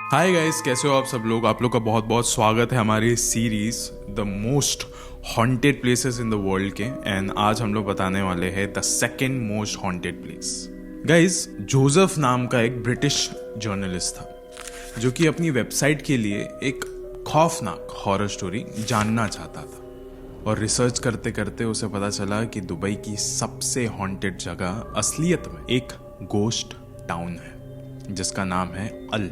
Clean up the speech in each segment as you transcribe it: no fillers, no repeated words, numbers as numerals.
Hi guys, कैसे हो आप सब लोग। आप लोग का बहुत बहुत स्वागत है हमारी series the most haunted places in the world के। एंड आज हम लोग बताने वाले हैं the second most haunted place. Guys, Joseph नाम का एक ब्रिटिश जर्नलिस्ट था जो कि अपनी वेबसाइट के लिए एक खौफनाक हॉरर स्टोरी जानना चाहता था। और रिसर्च करते करते उसे पता चला कि दुबई की सबसे हॉन्टेड जगह असलियत में एक गोस्ट टाउन है जिसका नाम है अल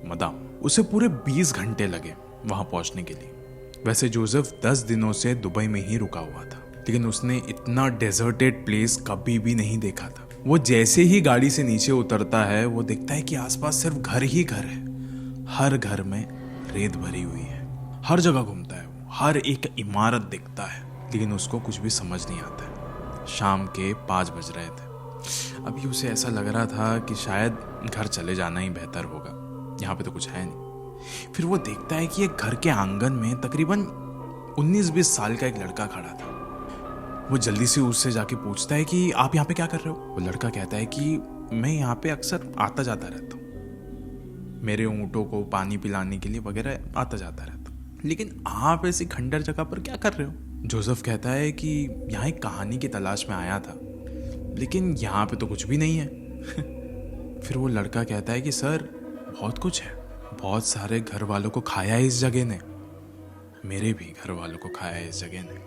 मदाम। उसे पूरे 20 घंटे लगे वहां पहुंचने के लिए। वैसे जोसेफ 10 दिनों से दुबई में ही रुका हुआ था, लेकिन उसने इतना डेजर्टेड प्लेस कभी भी नहीं देखा था। वो जैसे ही गाड़ी से नीचे उतरता है वो देखता है कि आसपास सिर्फ घर ही घर है। हर घर में रेत भरी हुई है। हर जगह घूमता है वो, हर एक इमारत दिखता है, लेकिन उसको कुछ भी समझ नहीं आता है। शाम के 5 बज रहे थे। अभी उसे ऐसा लग रहा था कि शायद घर चले जाना ही बेहतर होगा, यहाँ पे तो कुछ है नहीं। फिर वो देखता है कि एक घर के आंगन में तकरीबन 19-20 साल का एक लड़का खड़ा था। वो जल्दी से उससे जाके पूछता है कि आप यहाँ पे क्या कर रहे हो। वो लड़का कहता है कि मैं यहाँ पे अक्सर आता जाता रहता हूँ, मेरे ऊँटों को पानी पिलाने के लिए वगैरह आता जाता रहता हूँ, लेकिन आप ऐसी खंडर जगह पर क्या कर रहे हो। जोसेफ कहता है कि यहाँ एक कहानी की तलाश में आया था, लेकिन यहाँ पे तो कुछ भी नहीं है। फिर वो लड़का कहता है कि सर, बहुत कुछ है। बहुत सारे घर वालों को खाया है इस जगह ने, मेरे भी घर वालों को खाया है इस जगह ने।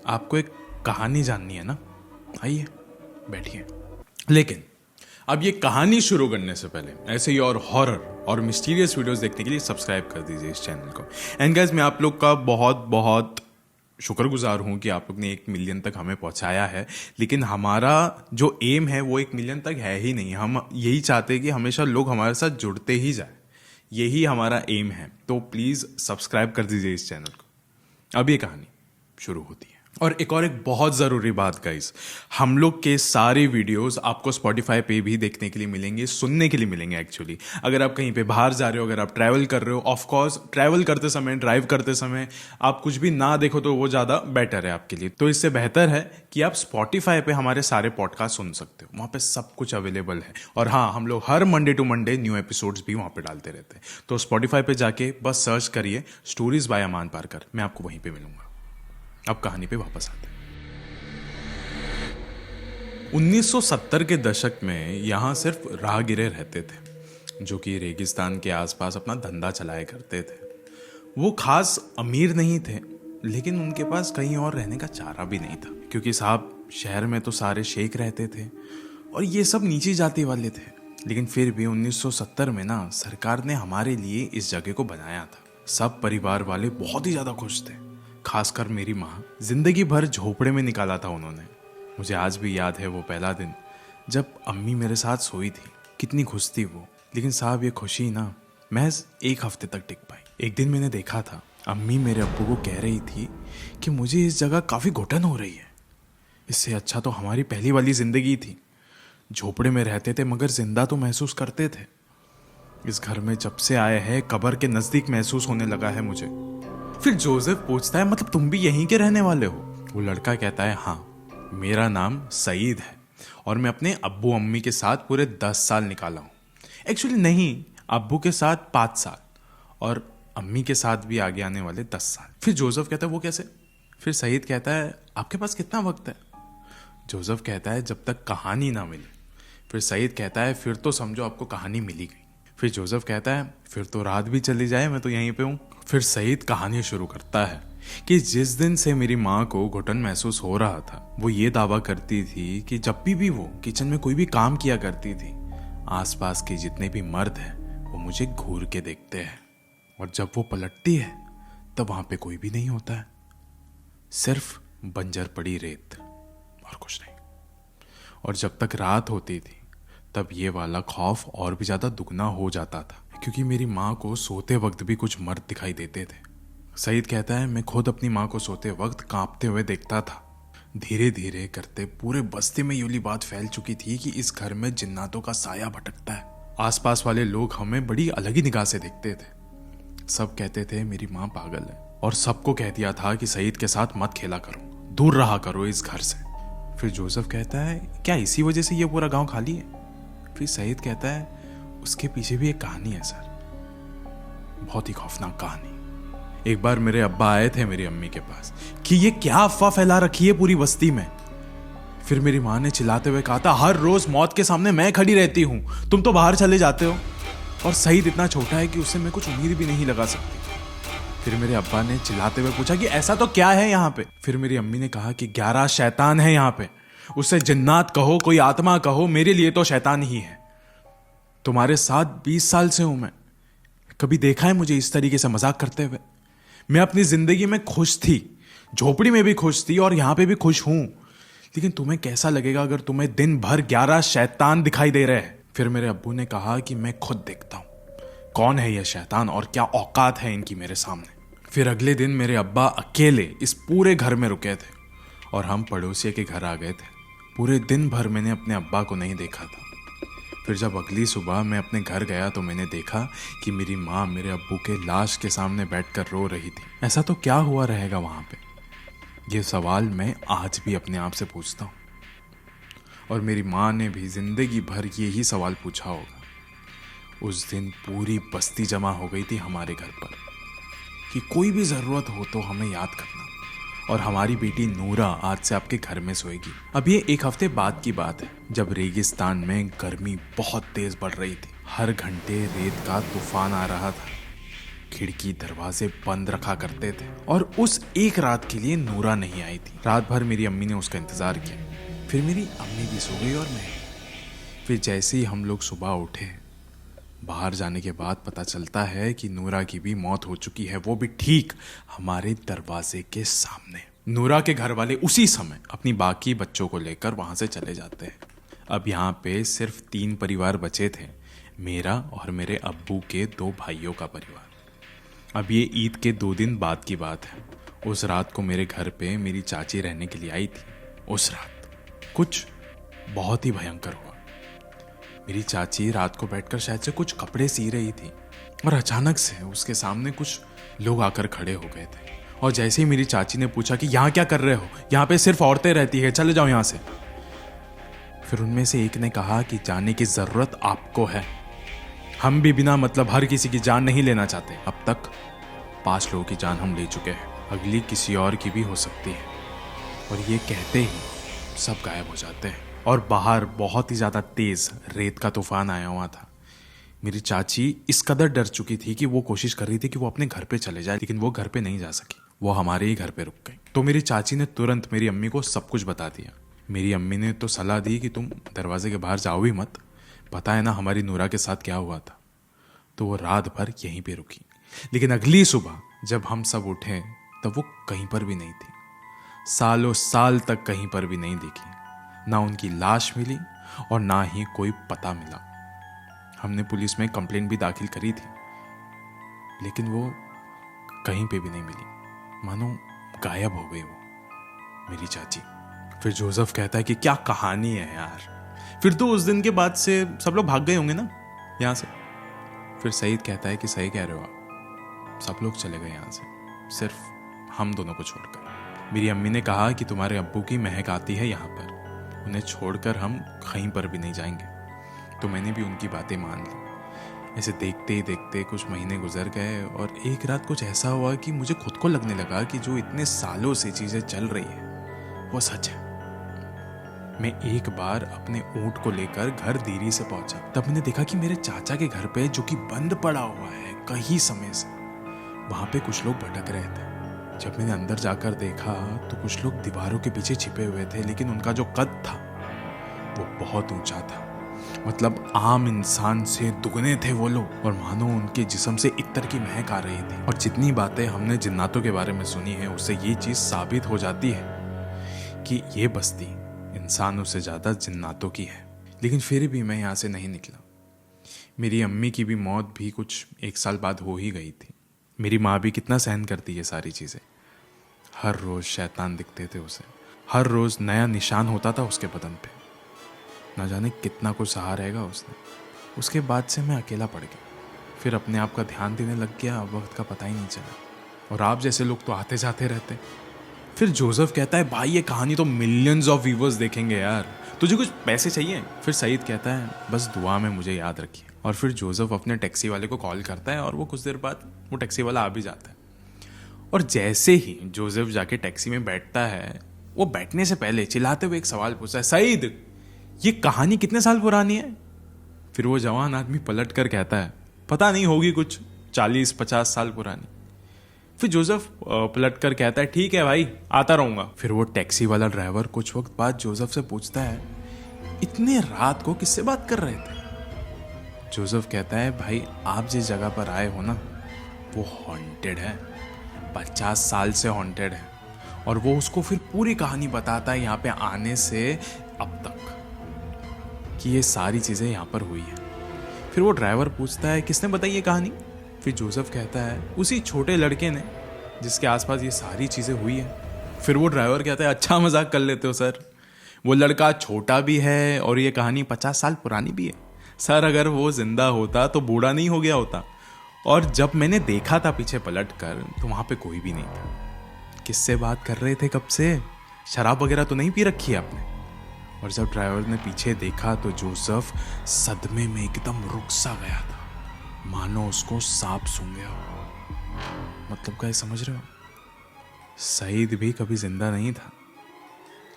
आपको एक कहानी जाननी है ना, आइए बैठिए। लेकिन अब ये कहानी शुरू करने से पहले ऐसे ही और हॉरर और मिस्टीरियस वीडियोस देखने के लिए सब्सक्राइब कर दीजिए इस चैनल को। एंड गाइस, मैं आप लोग का बहुत बहुत शुक्रगुजार हूँ कि आप लोग ने 1 मिलियन तक हमें पहुंचाया है। लेकिन हमारा जो एम है वो 1 मिलियन तक है ही नहीं। हम यही चाहते हैं कि हमेशा लोग हमारे साथ जुड़ते ही जाए, यही हमारा एम है। तो प्लीज़ सब्सक्राइब कर दीजिए इस चैनल को। अब ये कहानी शुरू होती है। और एक बहुत ज़रूरी बात गाइस, हम लोग के सारे वीडियोस आपको स्पॉटिफाई पे भी देखने के लिए मिलेंगे, सुनने के लिए मिलेंगे एक्चुअली। अगर आप कहीं पे बाहर जा रहे हो, अगर आप ट्रैवल कर रहे हो, ऑफ कोर्स ट्रैवल करते समय, ड्राइव करते समय आप कुछ भी ना देखो तो वो ज़्यादा बेटर है आपके लिए। तो इससे बेहतर है कि आप स्पॉटिफाई पे हमारे सारे पॉडकास्ट सुन सकते हो, वहाँ पे सब कुछ अवेलेबल है। और हाँ, हम लोग हर Monday to Monday new episodes भी वहाँ पे डालते रहते हैं। तो स्पॉटिफाई पे जाके बस सर्च करिए स्टोरीज बाय अमान पारकर, मैं आपको वहीं पे मिलूंगा। अब कहानी पे वापस आते हैं। 1970 के दशक में यहाँ सिर्फ राहगीरे रहते थे जो कि रेगिस्तान के आसपास अपना धंधा चलाया करते थे। वो खास अमीर नहीं थे, लेकिन उनके पास कहीं और रहने का चारा भी नहीं था, क्योंकि साहब शहर में तो सारे शेख रहते थे और ये सब नीची जाति वाले थे। लेकिन फिर भी 1970 में ना सरकार ने हमारे लिए इस जगह को बनाया था। सब परिवार वाले बहुत ही ज़्यादा खुश थे, खासकर मेरी माँ। जिंदगी भर झोपड़े में निकाला था उन्होंने। मुझे आज भी याद है वो पहला दिन जब अम्मी मेरे साथ सोई थी, कितनी खुश थी वो। लेकिन साहब ये खुशी ना महज 1 हफ्ते तक टिक पाई। एक दिन मैंने देखा था अम्मी मेरे अब्बू को कह रही थी कि मुझे इस जगह काफ़ी घुटन हो रही है। इससे अच्छा तो हमारी पहली वाली ज़िंदगी थी। झोपड़े में रहते थे मगर जिंदा तो महसूस करते थे। इस घर में जब से आए हैं कब्र के नज़दीक महसूस होने लगा है मुझे। फिर जोसेफ पूछता है, मतलब तुम भी यहीं के रहने वाले हो। वो लड़का कहता है, हाँ, मेरा नाम सईद है और मैं अपने अब्बू अम्मी के साथ पूरे 10 साल निकाला हूँ। एक्चुअली नहीं, अब्बू के साथ 5 साल और अम्मी के साथ भी आगे आने वाले 10 साल। फिर जोसेफ कहता है, वो कैसे? फिर सईद कहता है, आपके पास कितना वक्त है? जोसेफ कहता है, जब तक कहानी ना मिले। फिर सईद कहता है, फिर तो समझो आपको कहानी मिली गई। फिर जोसेफ कहता है, फिर तो रात भी चली जाए, मैं तो यहीं पे हूँ। फिर सईद कहानी शुरू करता है कि जिस दिन से मेरी माँ को घुटन महसूस हो रहा था, वो ये दावा करती थी कि जब भी वो किचन में कोई भी काम किया करती थी, आसपास के जितने भी मर्द हैं वो मुझे घूर के देखते हैं, और जब वो पलटती है तब वहाँ पे कोई भी नहीं होता है, सिर्फ बंजर पड़ी रेत और कुछ नहीं। और जब तक रात होती थी तब ये वाला खौफ और भी ज़्यादा दुगना हो जाता था, क्योंकि मेरी माँ को सोते वक्त भी कुछ मर्द दिखाई देते थे। सईद कहता है, मैं खुद अपनी माँ को सोते वक्त कांपते हुए देखता था। धीरे धीरे करते पूरे बस्ती में यूली बात फैल चुकी थी कि इस घर में जिन्नातों का साया भटकता है। आसपास वाले लोग हमें बड़ी अलग ही निगाह से देखते थे। सब कहते थे मेरी माँ पागल है, और सबको कह दिया था कि सईद के साथ मत खेला करो, दूर रहा करो इस घर से। फिर जोसेफ कहता है, क्या इसी वजह से ये पूरा गांव खाली है? फिर सईद कहता है, उसके पीछे भी एक कहानी है सर। बहुत ही खौफनाक कहानी। एक बार मेरे अब्बा आए थे मेरी अम्मी के पास कि ये क्या अफवाह फैला रखी है पूरी बस्ती में। फिर मेरी माँ ने चिल्लाते हुए कहा था, हर रोज मौत के सामने मैं खड़ी रहती हूँ, तुम तो बाहर चले जाते हो, और सईद इतना छोटा है कि उससे मैं कुछ उम्मीद भी नहीं लगा सकती। फिर मेरे अब्बा ने चिल्लाते हुए पूछा कि ऐसा तो क्या है यहाँ पे। फिर मेरी अम्मी ने कहा कि 11 शैतान है यहाँ पे, उससे जिन्नात कहो कोई आत्मा कहो, मेरे लिए तो शैतान ही है। तुम्हारे साथ 20 साल से हूं मैं, कभी देखा है मुझे इस तरीके से मजाक करते हुए? मैं अपनी जिंदगी में खुश थी, झोपड़ी में भी खुश थी और यहां पे भी खुश हूं, लेकिन तुम्हें कैसा लगेगा अगर तुम्हें दिन भर 11 शैतान दिखाई दे रहे हैं? फिर मेरे अब्बू ने कहा कि मैं खुद देखता हूं कौन है ये शैतान और क्या औकात है इनकी मेरे सामने। फिर अगले दिन मेरे अब्बा अकेले इस पूरे घर में रुके थे और हम पड़ोसी के घर आ गए थे। पूरे दिन भर मैंने अपने अब्बा को नहीं देखा था। फिर जब अगली सुबह मैं अपने घर गया तो मैंने देखा कि मेरी माँ मेरे अब्बू के लाश के सामने बैठकर रो रही थी। ऐसा तो क्या हुआ रहेगा वहां पे? ये सवाल मैं आज भी अपने आप से पूछता हूँ, और मेरी माँ ने भी जिंदगी भर यही सवाल पूछा होगा। उस दिन पूरी बस्ती जमा हो गई थी हमारे घर पर कि कोई भी ज़रूरत हो तो हमें याद करना, और हमारी बेटी नूरा आज से आपके घर में सोएगी। अब ये एक हफ्ते बाद की बात है, जब रेगिस्तान में गर्मी बहुत तेज बढ़ रही थी। हर घंटे रेत का तूफान आ रहा था, खिड़की दरवाजे बंद रखा करते थे, और उस एक रात के लिए नूरा नहीं आई थी। रात भर मेरी अम्मी ने उसका इंतजार किया। फिर मेरी अम्मी भी सो गई और मैं। फिर जैसे ही हम लोग सुबह उठे, बाहर जाने के बाद पता चलता है कि नूरा की भी मौत हो चुकी है, वो भी ठीक हमारे दरवाजे के सामने। नूरा के घर वाले उसी समय अपनी बाकी बच्चों को लेकर वहां से चले जाते हैं। अब यहाँ पे सिर्फ 3 परिवार बचे थे, मेरा और मेरे अब्बू के 2 भाइयों का परिवार। अब ये ईद के 2 दिन बाद की बात है। उस रात को मेरे घर पे मेरी चाची रहने के लिए आई थी। उस रात कुछ बहुत ही भयंकर हुआ। मेरी चाची रात को बैठकर शायद से कुछ कपड़े सी रही थी, और अचानक से उसके सामने कुछ लोग आकर खड़े हो गए थे। और जैसे ही मेरी चाची ने पूछा कि यहाँ क्या कर रहे हो, यहाँ पे सिर्फ औरतें रहती है, चले जाओ यहाँ से। फिर उनमें से एक ने कहा कि जाने की जरूरत आपको है, हम भी बिना मतलब हर किसी की जान नहीं लेना चाहते। अब तक 5 लोगों की जान हम ले चुके हैं, अगली किसी और की भी हो सकती है। और ये कहते ही सब गायब हो जाते हैं, और बाहर बहुत ही ज़्यादा तेज़ रेत का तूफान आया हुआ था। मेरी चाची इस कदर डर चुकी थी कि वो कोशिश कर रही थी कि वो अपने घर पे चले जाए, लेकिन वो घर पे नहीं जा सकी, वो हमारे ही घर पे रुक गई। तो मेरी चाची ने तुरंत मेरी अम्मी को सब कुछ बता दिया। मेरी अम्मी ने तो सलाह दी कि तुम दरवाजे के बाहर जाओ ही मत, पता है ना हमारी नूरा के साथ क्या हुआ था। तो वो रात भर यहीं पे रुकी, लेकिन अगली सुबह जब हम सब उठे तब वो कहीं पर भी नहीं थी। सालों साल तक कहीं पर भी नहीं दिखी, ना उनकी लाश मिली और ना ही कोई पता मिला। हमने पुलिस में कंप्लेंट भी दाखिल करी थी, लेकिन वो कहीं पे भी नहीं मिली, मानो गायब हो गई वो मेरी चाची। फिर जोसेफ कहता है कि क्या कहानी है यार, फिर तो उस दिन के बाद से सब लोग भाग गए होंगे ना यहाँ से। फिर सईद कहता है कि सही कह रहे हो आप, सब लोग चले गए यहाँ से, सिर्फ हम दोनों को छोड़कर। मेरी अम्मी ने कहा कि तुम्हारे अब्बू की महक आती है यहाँ पर, उन्हें छोड़कर हम कहीं पर भी नहीं जाएंगे। तो मैंने भी उनकी बातें मान ली। ऐसे देखते ही देखते कुछ महीने गुजर गए, और एक रात कुछ ऐसा हुआ कि मुझे खुद को लगने लगा कि जो इतने सालों से चीज़ें चल रही है वो सच है। मैं एक बार अपने ऊँट को लेकर घर देरी से पहुंचा, तब मैंने देखा कि मेरे चाचा के घर पे, जो कि बंद पड़ा हुआ है कई समय से, वहां पे कुछ लोग भटक रहे थे। जब मैंने अंदर जाकर देखा तो कुछ लोग दीवारों के पीछे छिपे हुए थे, लेकिन उनका जो कद था वो बहुत ऊंचा था, मतलब आम इंसान से दुगने थे वो लोग, और मानो उनके जिस्म से इत्तर की महक आ रही थी। और जितनी बातें हमने जिन्नातों के बारे में सुनी है, उससे ये चीज साबित हो जाती है कि ये बस्ती इंसानों से ज्यादा जिन्नातों की है। लेकिन फिर भी मैं यहाँ से नहीं निकला। मेरी अम्मी की भी मौत भी कुछ 1 साल बाद हो ही गई थी। मेरी माँ भी कितना सहन करती है सारी चीज़ें। हर रोज़ शैतान दिखते थे उसे, हर रोज़ नया निशान होता था उसके बदन पे। ना जाने कितना कुछ सहा रहेगा उसने। उसके बाद से मैं अकेला पड़ गया, फिर अपने आप का ध्यान देने लग गया, वक्त का पता ही नहीं चला। और आप जैसे लोग तो आते जाते रहते, फिर जोसेफ कहता है भाई ये कहानी तो मिलियंस ऑफ व्यूवर्स देखेंगे यार, तुझे कुछ पैसे चाहिए? फिर सईद कहता है बस दुआ में मुझे याद रखिए। और फिर जोसेफ अपने टैक्सी वाले को कॉल करता है और वो कुछ देर बाद वो टैक्सी वाला आ भी जाता है। और जैसे ही जोसेफ जाके टैक्सी में बैठता है, वो बैठने से पहले चिल्लाते हुए एक सवाल पूछता है, सईद ये कहानी कितने साल पुरानी है? फिर वो जवान आदमी पलट कर कहता है पता नहीं, होगी कुछ 40-50 साल पुरानी। फिर जोसेफ पलट कर कहता है ठीक है भाई, आता रहूंगा। फिर वो टैक्सी वाला ड्राइवर कुछ वक्त बाद जोसेफ से पूछता है इतने रात को किससे बात कर रहे थे? जोसेफ कहता है भाई आप जिस जगह पर आए हो ना वो हॉन्टेड है, 50 साल से हॉन्टेड है। और वो उसको फिर पूरी कहानी बताता है यहाँ पे आने से अब तक कि ये सारी चीज़ें यहाँ पर हुई है। फिर वो ड्राइवर पूछता है किसने बताई ये कहानी? फिर जोसेफ कहता है उसी छोटे लड़के ने जिसके आसपास ये सारी चीज़ें हुई है। फिर वो ड्राइवर कहता है अच्छा मजाक कर लेते हो सर, वो लड़का छोटा भी है और ये कहानी 50 साल पुरानी भी है सर, अगर वो जिंदा होता तो बूढ़ा नहीं हो गया होता। और जब मैंने देखा था पीछे पलट कर तो वहाँ पे कोई भी नहीं था। किससे बात कर रहे थे कब से? शराब वगैरह तो नहीं पी रखी है आपने? और जब ड्राइवर ने पीछे देखा तो जोसेफ सदमे में एकदम रुक सा गया था, मानो उसको सांप सूंघ गया हो। मतलब क्या समझ रहे हो? सईद भी कभी जिंदा नहीं था,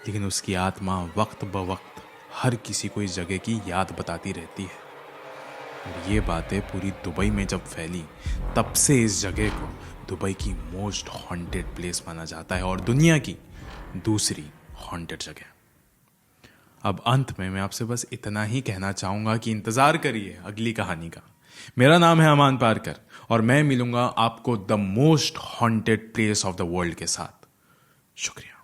लेकिन उसकी आत्मा वक्त ब वक्त हर किसी को इस जगह की याद बताती रहती है। और ये बातें पूरी दुबई में जब फैली तब से इस जगह को दुबई की मोस्ट हॉन्टेड प्लेस माना जाता है और दुनिया की दूसरी हॉन्टेड जगह। अब अंत में मैं आपसे बस इतना ही कहना चाहूंगा कि इंतजार करिए अगली कहानी का। मेरा नाम है अमान पारकर और मैं मिलूंगा आपको the most haunted place of the world के साथ। शुक्रिया।